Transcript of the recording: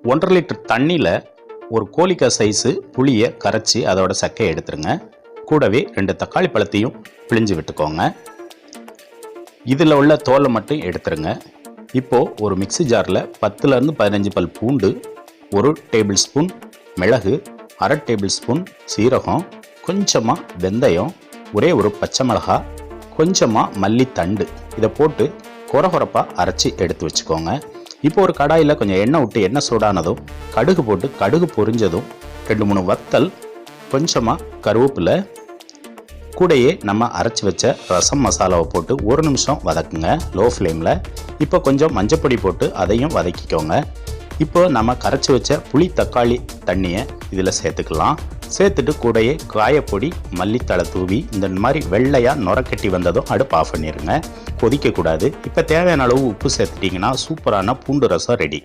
1.5 litre தண்ணியில் ஒரு கோழிக்காய் size புளியை கரைச்சி அதோட சக்கையை எடுத்துருங்க. கூடவே 2 தக்காளி பழத்தையும் பிழிஞ்சு விட்டுக்கோங்க. இதில் உள்ள தோலை மட்டும் எடுத்துருங்க. இப்போது ஒரு மிக்ஸி ஜாரில் 10லேருந்து 15 பல் பூண்டு, 1 டேபிள் ஸ்பூன் மிளகு, 1/2 டேபிள் ஸ்பூன் சீரகம், கொஞ்சமாக வெந்தயம், ஒரே ஒரு பச்சை மிளகாய், கொஞ்சமாக மல்லித்தண்டு இதை போட்டு கொரகொரப்பாக அரைச்சி எடுத்து வச்சுக்கோங்க. இப்போ ஒரு கடாயில் கொஞ்சம் எண்ணெய் விட்டு எண்ணெய் சூடானதும் கடுகு போட்டு கடுகு பொரிஞ்சதும் 2-3 வத்தல், கொஞ்சமாக கருவேப்பிலை, கூடையே நம்ம அரைச்சி வச்ச ரசம் மசாலாவை போட்டு 1 நிமிஷம் வதக்குங்க லோ ஃப்ளேமில். இப்போ கொஞ்சம் மஞ்சப்பொடி போட்டு அதையும் வதக்கிக்கோங்க. இப்போ நம்ம கரைச்சி வச்ச புளி தக்காளி தண்ணியை இதில் சேர்த்துக்கலாம். சேர்த்துட்டு கூடையே காயப்பொடி, மல்லித்தழை தூவி இந்த மாதிரி வெள்ளையாக நுரக்கட்டி வந்ததும் அடுப்பு ஆஃப் பண்ணிடுங்க. கொதிக்கக்கூடாது. இப்போ தேவையான அளவு உப்பு சேர்த்துட்டிங்கன்னா சூப்பரான பூண்டு ரசம் ரெடி.